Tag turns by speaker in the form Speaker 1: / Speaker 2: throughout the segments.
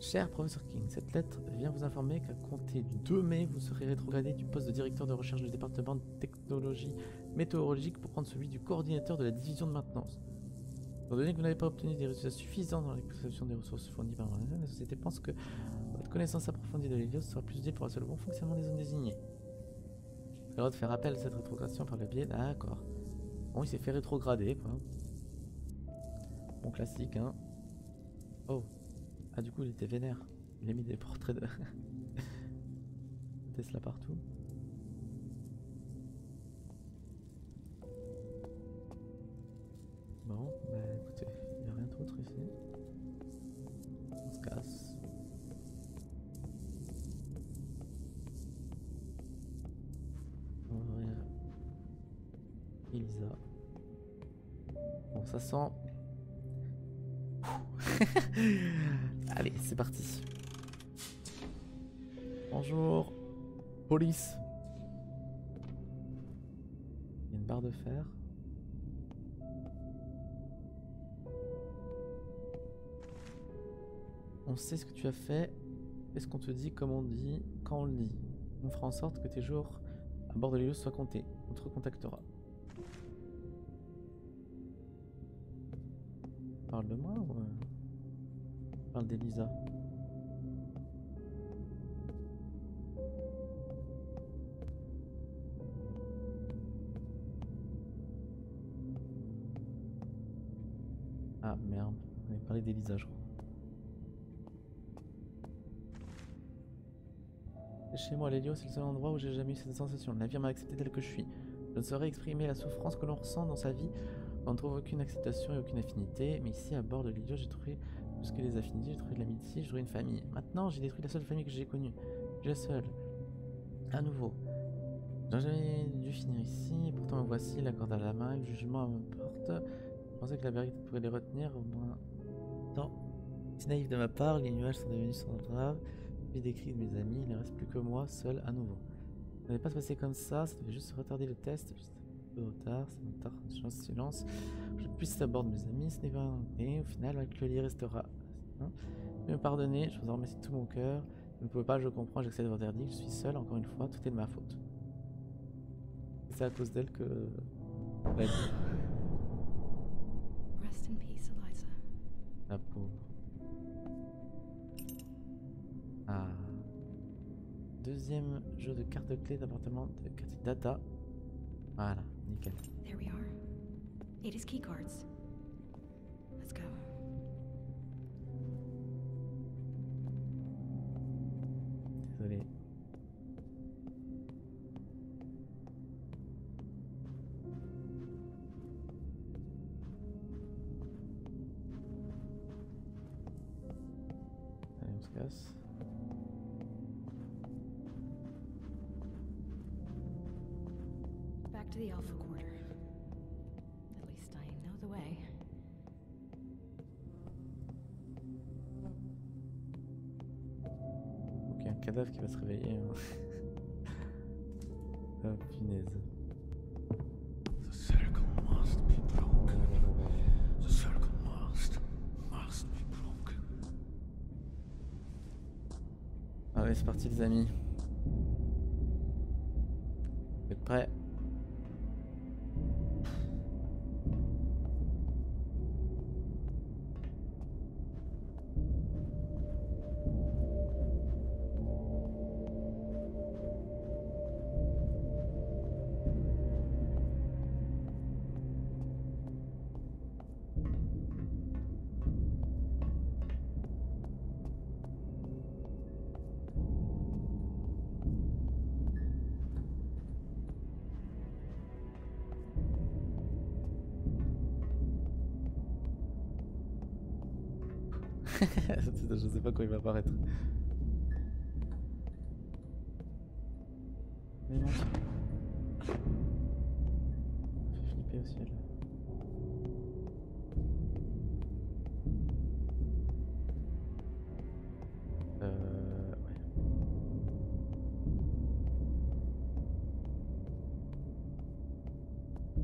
Speaker 1: Cher professeur King, cette lettre vient vous informer qu'à compter du 2 mai, vous serez rétrogradé du poste de directeur de recherche du département de technologie météorologique pour prendre celui du coordinateur de la division de maintenance. Étant donné que vous n'avez pas obtenu des résultats suffisants dans l'exploitation des ressources fournies par la société pense que votre connaissance approfondie de l'Hélios sera plus utile pour assurer le bon fonctionnement des zones désignées. Vous avez le droit de faire appel à cette rétrogradation par le biais... D'accord. Bon, il s'est fait rétrograder, quoi. Bon, classique, hein. Oh. Ah, du coup, il était vénère. Il a mis des portraits de Tesla partout. Bon, bah écoutez, il n'y a rien d'autre ici. On se casse. On va ouvrir Elisa. Bon, ça sent... Allez, c'est parti. Bonjour. Police. Il y a une barre de fer. On sait ce que tu as fait. Est-ce qu'on te dit comme on dit quand on le dit? On fera en sorte que tes jours à bord de l'Hélios soient comptés. On te recontactera. Parle de moi ou... Parle d'Elisa. Ah merde, on avait parlé d'Elisa je crois. Chez moi, l'Hélios, c'est le seul endroit où j'ai jamais eu cette sensation. Le navire m'a accepté tel que je suis. Je ne saurais exprimer la souffrance que l'on ressent dans sa vie. On ne trouve aucune acceptation et aucune affinité. Mais ici, à bord de l'Hélios, j'ai trouvé plus que des affinités, j'ai trouvé de l'amitié, j'ai trouvé une famille. Maintenant, j'ai détruit la seule famille que j'ai connue. J'ai seul. À nouveau. J'aurais jamais dû finir ici. Pourtant, me voici, la corde à la main, le jugement me porte. Je pensais que la vérité pourrait les retenir, au moins. Non. C'est naïf de ma part, les nuages sont devenus sans grave. J'ai décrit de mes amis, il ne reste plus que moi, seul à nouveau. Ça ne devait pas se passer comme ça devait juste retarder le test. Juste un peu de retard, c'est mon tard, silence. Je puisse à bord de mes amis, ce n'est pas un au final, le collier restera. Hein. Me pardonner, je vous en remercie de tout mon cœur. Vous ne pouvez pas, je comprends, j'accepte votre verdict, je suis seul, encore une fois, tout est de ma faute. Et c'est à cause d'elle que...
Speaker 2: Rest in peace, Eliza.
Speaker 1: La pauvre. Ah. Deuxième jeu de carte clé d'appartement de Cathy Data. Voilà, nickel.
Speaker 2: There we are. Ada's key cards. Let's go.
Speaker 1: Désolé. Allez, on se casse.
Speaker 2: Back to the Alpha Quarter. At least I know the way.
Speaker 1: Ok, un cadavre qui va se réveiller. Hein. Oh punaise.
Speaker 3: The circle must be broken. The circle must be broken.
Speaker 1: Ah ouais, c'est parti les amis. Vous êtes prêts? Je sais pas quand il va apparaître. Mais non. Ça fait flipper au ciel. Ouais.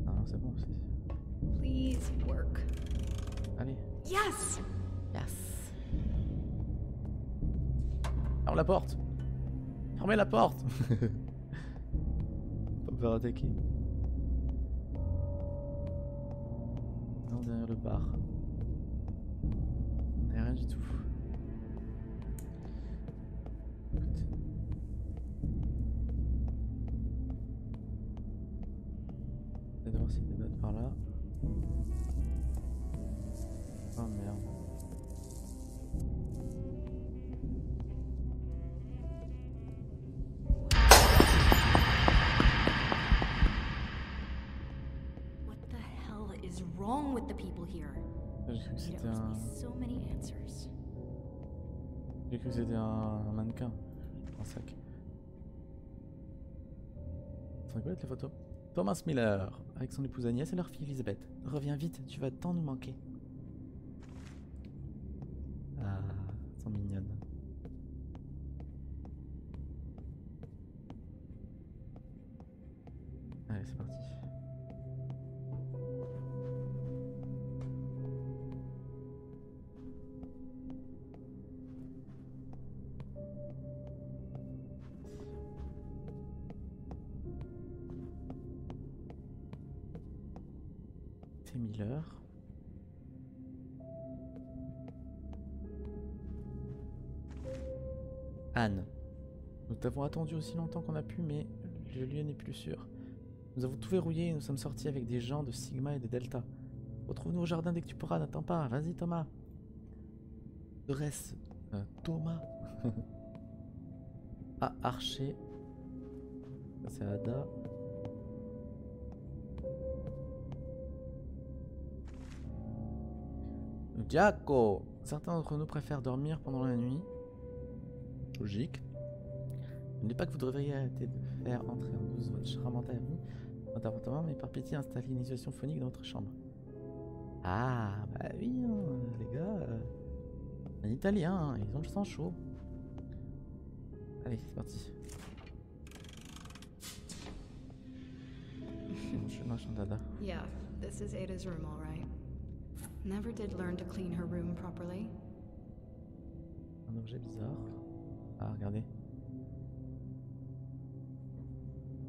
Speaker 1: Ah non, c'est bon aussi.
Speaker 2: Please work.
Speaker 1: Allez.
Speaker 2: Yes!
Speaker 1: Yes. Ferme la porte. Fermez la porte. Pas me faire attaquer. Non, derrière le bar. Il n'y a rien du tout. Écoute. Je vais voir s'il y a des notes par là. Oh merde.
Speaker 2: What the hell is wrong with the people here?
Speaker 1: J'ai cru que
Speaker 2: There
Speaker 1: c'était
Speaker 2: must
Speaker 1: un...
Speaker 2: be so many answers.
Speaker 1: J'ai cru que c'était un mannequin. Un sac. C'est rigolo les photos. Thomas Miller, avec son épouse Agnès et leur fille Elisabeth. Reviens vite, tu vas tant nous manquer. Ah, elles sont mignonnes. Allez, c'est parti. C'est Miller. Anne. Nous t'avons attendu aussi longtemps qu'on a pu, mais le lieu n'est plus sûr. Nous avons tout verrouillé et nous sommes sortis avec des gens de Sigma et de Delta. Retrouve-nous au jardin dès que tu pourras, n'attends pas. Vas-y Thomas. Reste. Thomas. Ah, Archer. Ça c'est Ada. Giaco. Certains d'entre nous préfèrent dormir pendant la nuit. Logique. Ne dis pas que vous devriez arrêter de faire entrer en douce votre charmante amie dans votre appartement, mais par pitié installez une isolation phonique dans votre chambre. Ah, bah oui, hein, les gars. Les Italiens, hein, ils ont le sang chaud. Allez, c'est parti. Je suis machin dada.
Speaker 2: Yeah, this is Ada's room, all right. Never did learn to clean her room properly.
Speaker 1: Un objet bizarre. Ah, regardez.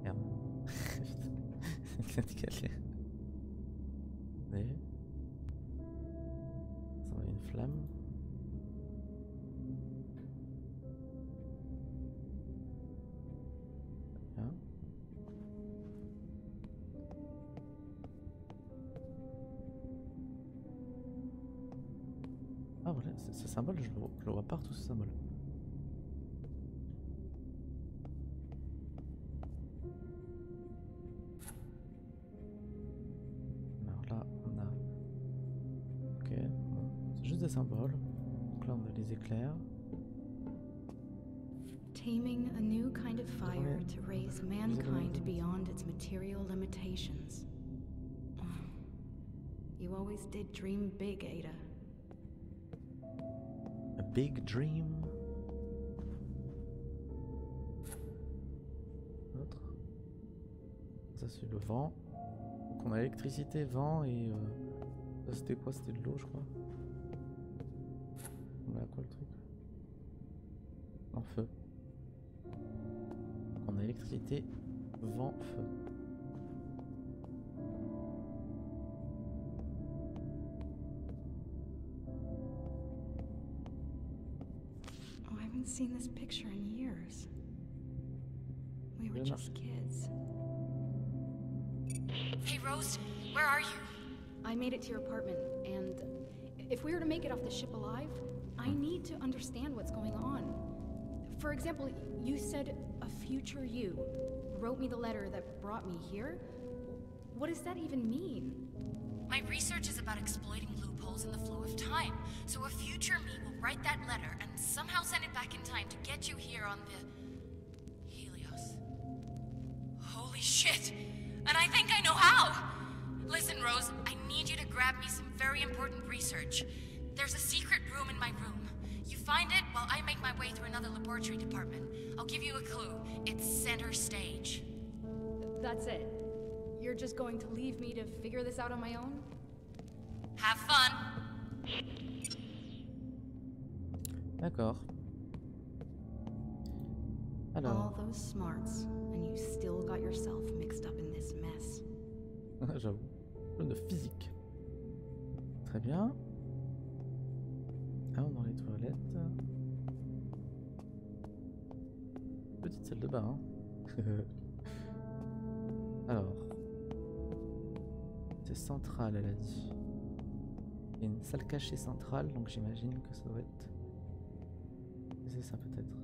Speaker 1: Merde. Putain. Regardez. Ça va une flamme. Bien. Ah voilà, ce symbole, je le vois partout ce symbole. Alors là, on a... Ok, bon, c'est juste des symboles. Donc là, on a les éclairs.
Speaker 2: Taming a new kind of fire to raise mankind beyond its material limitations. You always did dream big, Ada.
Speaker 1: A big dream. Autre. Ça c'est le vent. Donc on a électricité, vent et... ça c'était quoi? C'était de l'eau je crois. On a quoi le truc? Un feu. On a électricité, vent, feu.
Speaker 2: Oh, I haven't seen this picture in years. We were just kids.
Speaker 4: Hey, Rose, where are you?
Speaker 2: I made it to your apartment, and if we are to make it off the ship alive, I need to understand what's going on. For example, you said a future you wrote me the letter that brought me here. What does that even mean?
Speaker 4: My research is about exploiting loopholes in the flow of time, so a future me will write that letter and somehow send it back in time to get you here on the... Helios. Holy shit! And I think I know how! Listen, Rose, I need you to grab me some very important research. There's a secret room in my room. You find it while I make my way through another laboratory department. I'll give you a clue. It's center stage.
Speaker 2: That's it. You're just going to leave me to figure this out on my own?
Speaker 4: Have fun!
Speaker 1: D'accord. Alors,
Speaker 2: All those smarts, and you still got yourself mixed up in this mess.
Speaker 1: j'avoue, de physique. Très bien. Allons dans les toilettes. Petite salle de bain. Hein. Alors, c'est central, elle a dit. Il y a une salle cachée centrale, donc j'imagine que ça doit être. C'est ça peut-être.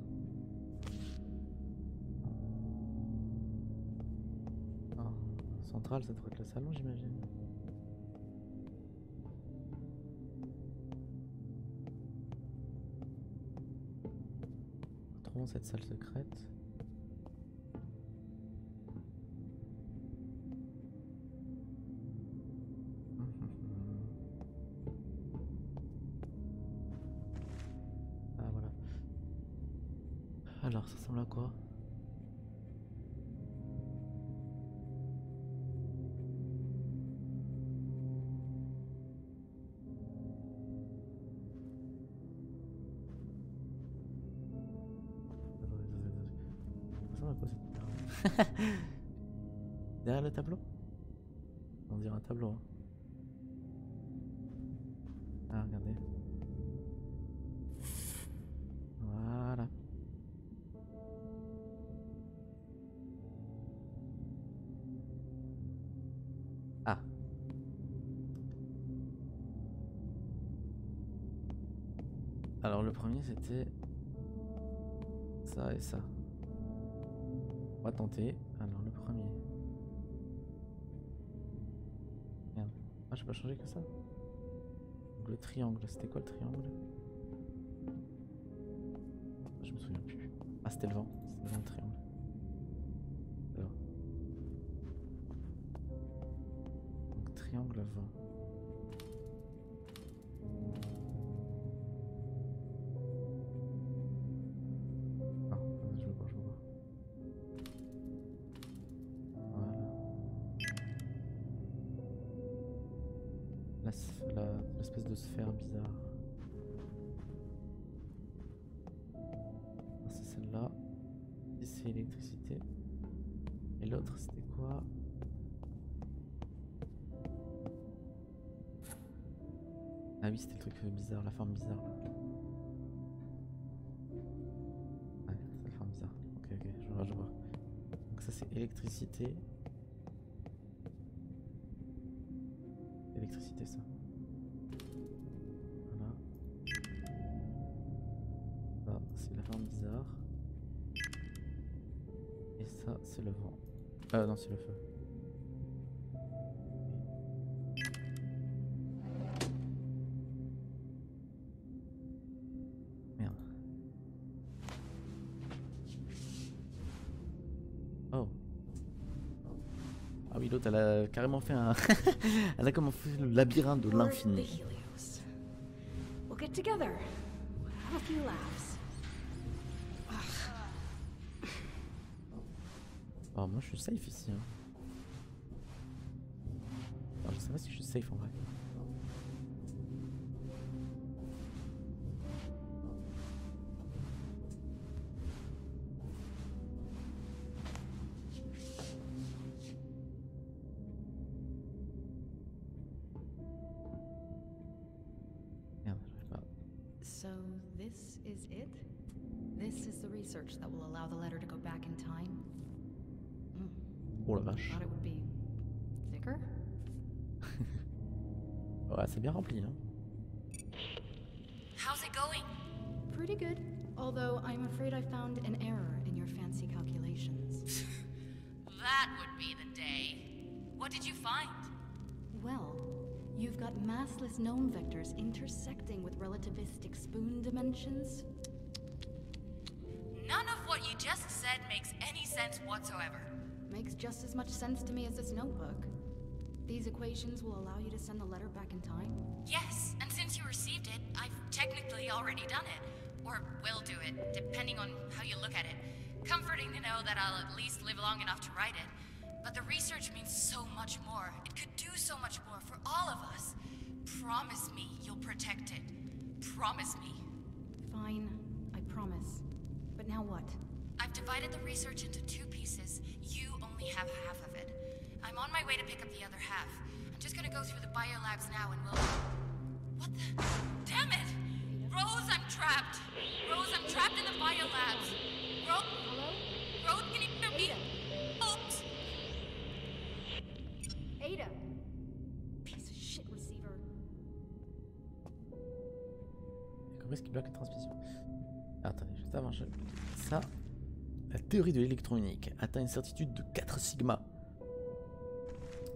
Speaker 1: Ah, centrale, ça devrait être le salon, j'imagine. Trouvons cette salle secrète. Ah voilà. Alors ça ressemble à quoi? Ça ressemble à quoi cette merde? Derrière le tableau? On dirait un tableau. Hein. Ah regardez. Voilà. Ah. Alors le premier c'était ça et ça. On va tenter. Alors le premier. Merde. Ah j'ai pas changé que ça. Donc le triangle, c'était quoi le triangle? Je me souviens plus. Ah c'était le vent. C'était le vent, le triangle. Alors. Donc triangle vent. Ah, je veux voir, je veux voir. Voilà. L'espèce de sphère bizarre. Ah, c'est celle-là. Ici c'est électricité. Et l'autre c'était quoi? Ah oui c'était le truc bizarre, la forme bizarre là. Ouais, c'est la forme bizarre. Ok ok, je vois, je vois. Donc ça c'est électricité. Électricité ça. Voilà. Ça c'est la forme bizarre. Et ça c'est le vent. Non c'est le feu. Merde. Oh. Ah oui l'autre elle a carrément fait un... Elle a comment fait le labyrinthe de
Speaker 2: Or the
Speaker 1: l'infini.
Speaker 2: Helios. We'll get together. Have a few laughs.
Speaker 1: Oh moi je suis safe ici. Hein. Alors, je sais pas si je suis safe en vrai. Merde, j'arrive pas.
Speaker 2: So this is it? This is the research that will allow the letter to go back in time?
Speaker 1: Oh la vache.
Speaker 2: Thought it would be thicker?
Speaker 1: Ouais c'est bien rempli hein.
Speaker 4: How's it going?
Speaker 2: Pretty good. Although I'm afraid I found an error in your fancy calculations.
Speaker 4: That would be the day. What did you find?
Speaker 2: Well, you've got massless gnome vectors intersecting with relativistic spoon dimensions.
Speaker 4: None of what you just said makes any sense whatsoever.
Speaker 2: Makes just as much sense to me as this notebook. These equations will allow you to send the letter back in time?
Speaker 4: Yes, and since you received it, I've technically already done it. Or will do it, depending on how you look at it. Comforting to know that I'll at least live long enough to write it. But the research means so much more. It could do so much more for all of us. Promise me you'll protect it. Promise me.
Speaker 2: Fine, I promise. But now what?
Speaker 4: I've divided the research into 2 pieces. You only have half of it. I'm on my way to pick up the other half. I'm just gonna go through the biolabs now and we'll... What the... Damn it! Rose, I'm trapped! Rose, I'm trapped in the biolabs!
Speaker 2: Hello?
Speaker 4: Rose, can you hear me? Oops!
Speaker 2: Ada! Piece of shit receiver.
Speaker 1: Comment est-ce qu'il bloque la transmission? Ah, attendez, juste avant, je... Ça, la théorie de l'électronique atteint une certitude de 4 sigma.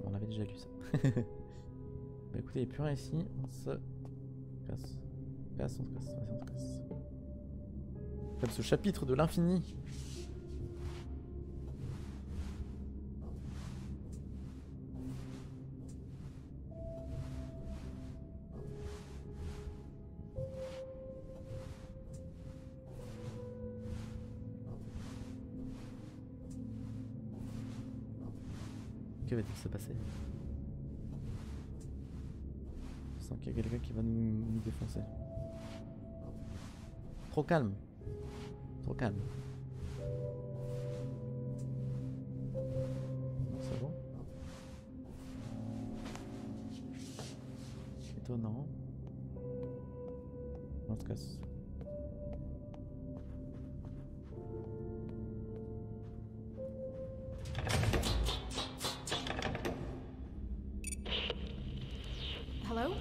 Speaker 1: On avait déjà lu ça. Bah écoutez, il n'y a plus rien ici, on se casse. On se casse, vas-y, on se casse. Comme ce chapitre de l'infini. Que va-t-il se passer? Je sens qu'il y a quelqu'un qui va nous défoncer. Trop calme. Trop calme. Non, c'est bon. Étonnant. On se casse.
Speaker 2: Hello?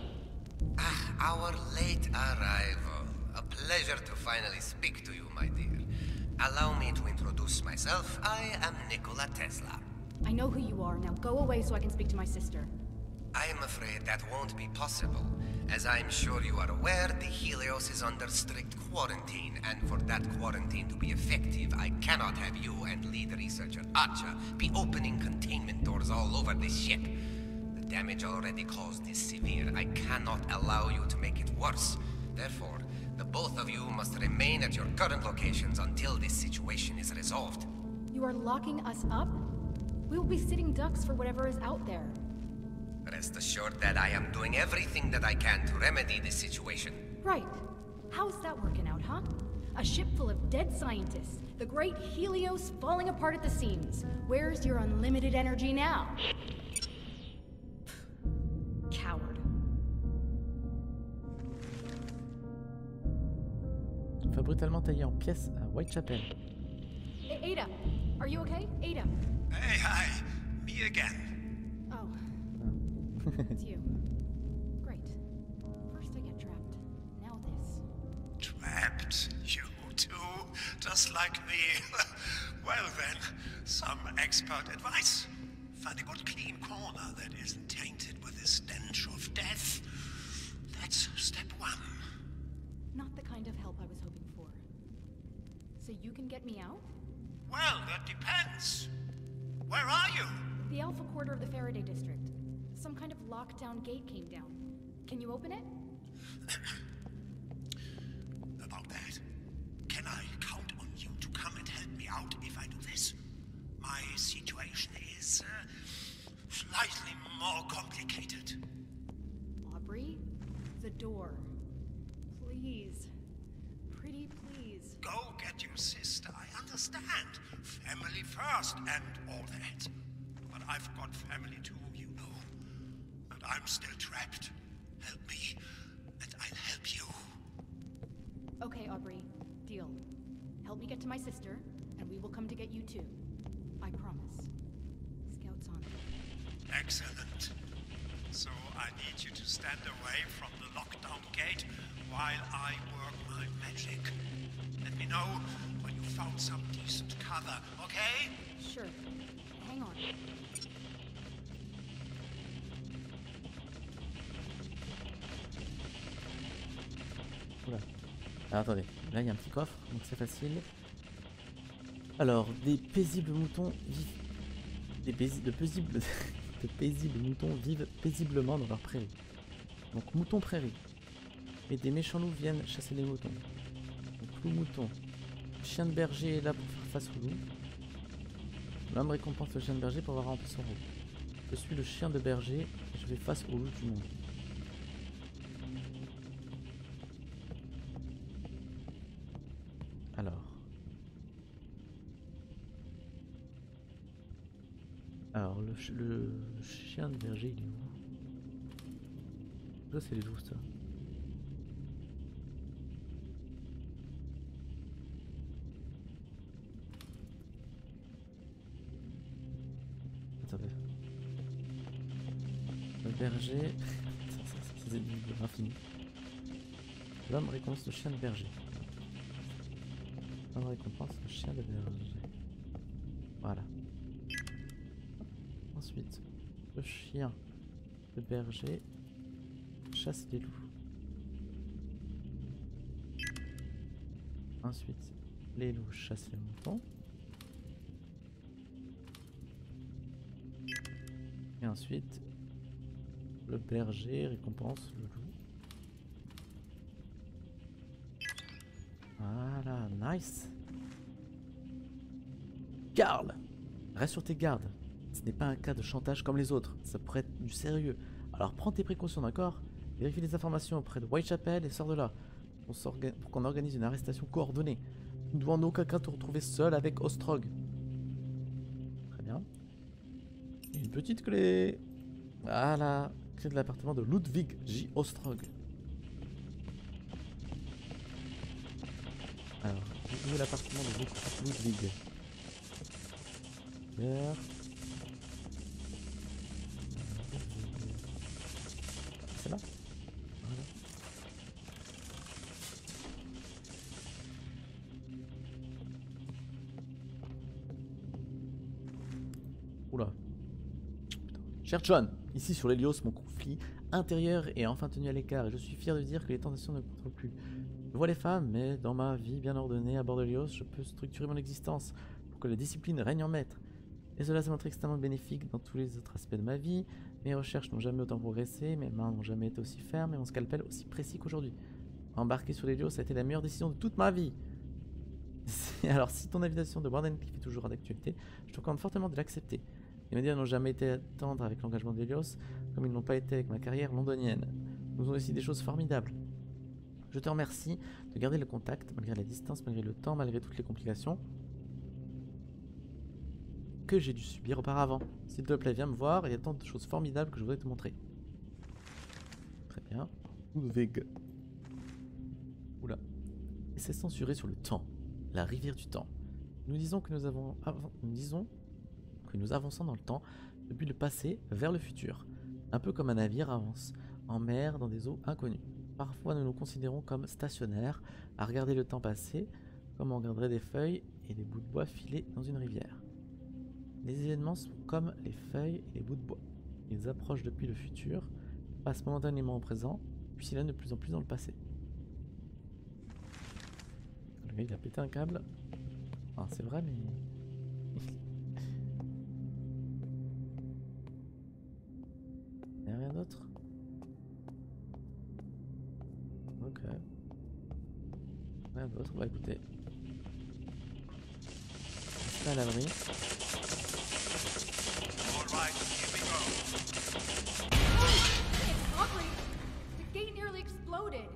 Speaker 5: Our late arrival. A pleasure to finally speak to you, my dear. Allow me to introduce myself. I am Nikola Tesla.
Speaker 2: I know who you are. Now go away so I can speak to my sister.
Speaker 5: I am afraid that won't be possible. As I'm sure you are aware, the Helios is under strict quarantine, and for that quarantine to be effective, I cannot have you and lead researcher Archer be opening containment doors all over this ship. The damage already caused is severe. I cannot allow you to make it worse. Therefore, the both of you must remain at your current locations until this situation is resolved.
Speaker 2: You are locking us up? We will be sitting ducks for whatever is out there.
Speaker 5: Rest assured that I am doing everything that I can to remedy this situation.
Speaker 2: Right. How's that working out, huh? A ship full of dead scientists. The great Helios falling apart at the seams. Where's your unlimited energy now? Coward.
Speaker 1: On fait brutalement tailler en pièces à Whitechapel.
Speaker 2: Ada, are you okay? Ada.
Speaker 3: Hey, hi. Me again.
Speaker 2: Oh, it's you. Great. First I get trapped. Now this.
Speaker 3: Trapped? You too? Just like me? Well then, some expert advice. Find a good clean corner that isn't tainted with the stench of death. That's step 1.
Speaker 2: Not the kind of help I was hoping for. So you can get me out?
Speaker 3: Well, that depends. Where are you?
Speaker 2: The Alpha Quarter of the Faraday District. Some kind of lockdown gate came down. Can you open it?
Speaker 3: About that, can I count on you to come and help me out if I do this? My situation is slightly more complicated.
Speaker 2: Aubrey? The door. Please. Pretty please.
Speaker 3: Go get your sister, I understand. Family first and all that. But I've got family too, you know. And I'm still trapped. Help me, and I'll help you.
Speaker 2: Okay, Aubrey. Deal. Help me get to my sister, and we will come to get you too. I promise. Scouts on.
Speaker 3: Excellent. So I need you to stand away from the lockdown gate while I work my magic. Let me know when you found some decent cover, okay?
Speaker 2: Sure. Hang on.
Speaker 1: Oula. Alors, attendez, là il y a un petit coffre, donc c'est facile. Alors, des paisibles moutons vivent. De paisibles moutons vivent paisiblement dans leur prairie. Donc, mouton prairie. Et des méchants loups viennent chasser les moutons. Donc, loup-mouton. Chien de berger est là pour faire face au loup. L'homme récompense le chien de berger pour avoir rempli son rôle. Je suis le chien de berger et je fais face au loup du monde. Alors. Alors, le chien de berger, il est où? Ça, c'est les loups, ça. Attendez. Le berger. C'est infini. L'homme récompense le chien de berger. L'homme récompense le chien de berger. Voilà. Ensuite, le chien de berger chasse les loups. Ensuite, les loups chassent les moutons. Et ensuite, le berger récompense le loup. Voilà, nice. Garde! Reste sur tes gardes. Ce n'est pas un cas de chantage comme les autres. Ça pourrait être du sérieux. Alors prends tes précautions, d'accord? Vérifie les informations auprès de Whitechapel et sors de là. Pour qu'on organise une arrestation coordonnée. Nous ne devons en aucun cas te retrouver seul avec Ostrog. Très bien. Et une petite clé. Voilà. Clé de l'appartement de Ludwig J. Ostrog. Alors, où est l'appartement de Ludwig? Hier. C'est là. Voilà. Oula. Putain. Cher John, ici sur l'Hélios, mon conflit intérieur est enfin tenu à l'écart et je suis fier de dire que les tentations ne me contrôlent plus. Je vois les femmes, mais dans ma vie bien ordonnée à bord de l'Hélios, je peux structurer mon existence pour que la discipline règne en maître. Et cela s'est montré extrêmement bénéfique dans tous les autres aspects de ma vie. Mes recherches n'ont jamais autant progressé, mes mains n'ont jamais été aussi fermes et mon scalpel aussi précis qu'aujourd'hui. Embarquer sur l'Hélios, ça a été la meilleure décision de toute ma vie. Alors si ton invitation de Wardenclyffe est toujours d'actualité, je te recommande fortement de l'accepter. Les médias n'ont jamais été tendres avec l'engagement de l'Hélios, comme ils n'ont pas été avec ma carrière londonienne. Nous avons aussi des choses formidables. Je te remercie de garder le contact, malgré la distance, malgré le temps, malgré toutes les complications que j'ai dû subir auparavant. S'il te plaît, viens me voir, il y a tant de choses formidables que je voudrais te montrer. Très bien. Ludwig. Oula. Et c'est censuré sur le temps. La rivière du temps. Nous disons que nous avançons dans le temps, depuis le passé vers le futur. Un peu comme un navire avance en mer dans des eaux inconnues. Parfois nous nous considérons comme stationnaires, à regarder le temps passer, comme on regarderait des feuilles et des bouts de bois filés dans une rivière. Les événements sont comme les feuilles et les bouts de bois. Ils approchent depuis le futur, passent momentanément au présent, puis s'éloignent de plus en plus dans le passé. Le gars il a pété un câble. Ah, c'est vrai mais... Il n'y a rien d'autre? Ok. Rien d'autre, bah écoutez. Restez à l'abri.
Speaker 2: Aubrey, the gate nearly exploded.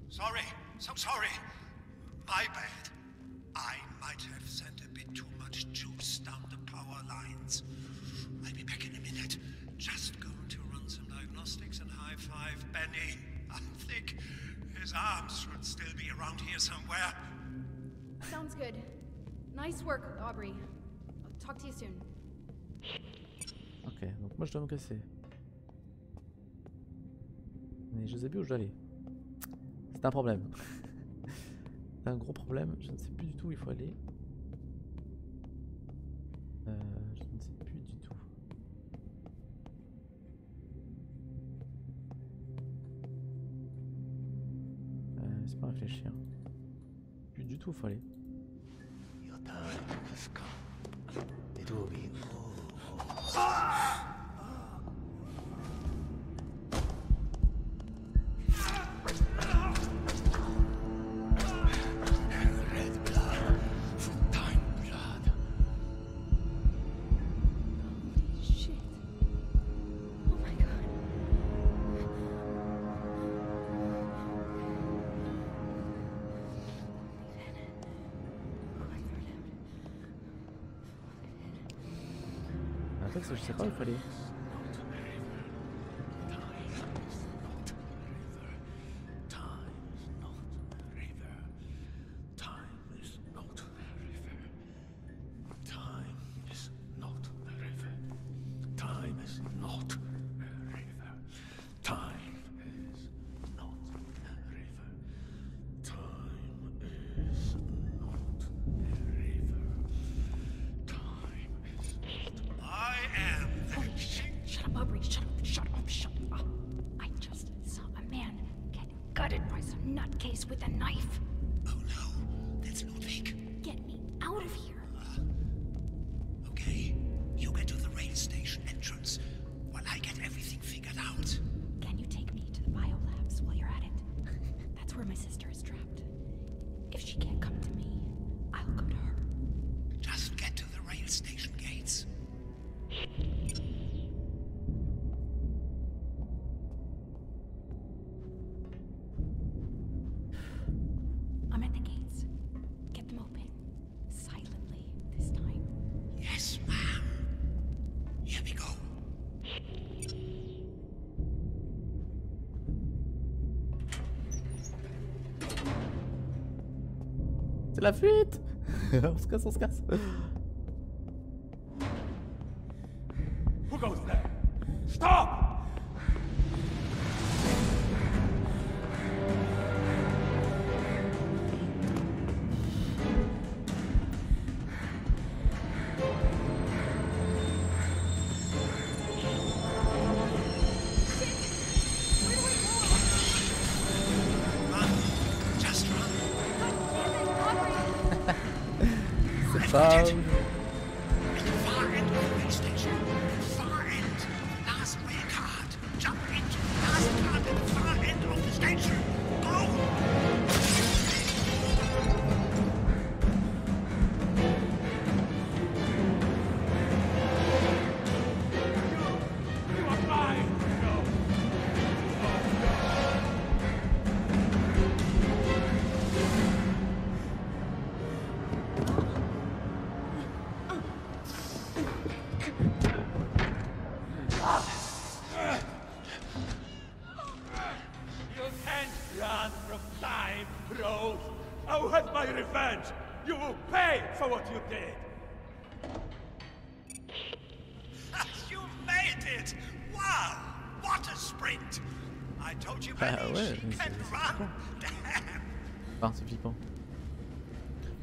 Speaker 3: Sorry, so sorry. My bad. I might have sent a bit too much juice down the power lines. I'll be back in a minute. Just going to run some diagnostics and high five Benny. I think his arms should still be around here somewhere.
Speaker 2: Sounds good. Nice work, Aubrey. I'll talk to you soon.
Speaker 1: Ok, donc moi je dois me casser. Mais je sais plus où je dois aller. C'est un problème. C'est un gros problème, je ne sais plus du tout où il faut aller. Je ne sais plus du tout. Laisse-moi réfléchir. Plus du tout où il faut aller.
Speaker 2: Shit. Oh my god.
Speaker 1: En fait, je sais pas où il faut aller.
Speaker 2: Shut up, Aubrey. Shut up. I just saw a man get gutted by some nutcase with a knife.
Speaker 3: Oh no, that's Ludwig.
Speaker 2: Get me out of here.
Speaker 3: Okay, you get to the rail station entrance while I get everything figured out.
Speaker 2: Can you take me to the biolabs while you're at it? That's where my sister is trapped. If she can't come to me, I'll go to her.
Speaker 3: Just get to the rail station gates.
Speaker 2: I'm at the gates. Get them open. Silently this time.
Speaker 3: Yes, ma'am. Here we go.
Speaker 1: C'est la fuite. On se casse, on se casse.
Speaker 6: Who goes there? Stop!
Speaker 3: Run. Just run.
Speaker 1: C'est pas...
Speaker 3: At the far end of the rail station. Far end. Last rail card. Jump into the last card at the far end of the station. Go!
Speaker 6: You are mine! No! You can't run from time, Rose! I'll have my revenge! You will pay for what you did!
Speaker 3: You made it! Wow! What a sprint! I told you,
Speaker 1: Ah
Speaker 3: Manny,
Speaker 1: ouais,
Speaker 3: she
Speaker 1: mais
Speaker 3: can
Speaker 1: c'est
Speaker 3: run!
Speaker 1: flippant.
Speaker 3: Damn!
Speaker 1: Enfin, c'est flippant.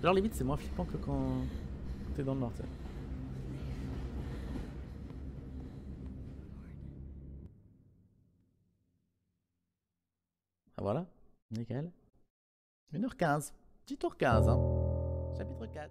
Speaker 1: Genre limite c'est moins flippant que quand t'es dans le noir, tu sais. Ah voilà, nickel. 1h15. Petit tour 15 hein. Chapitre 4.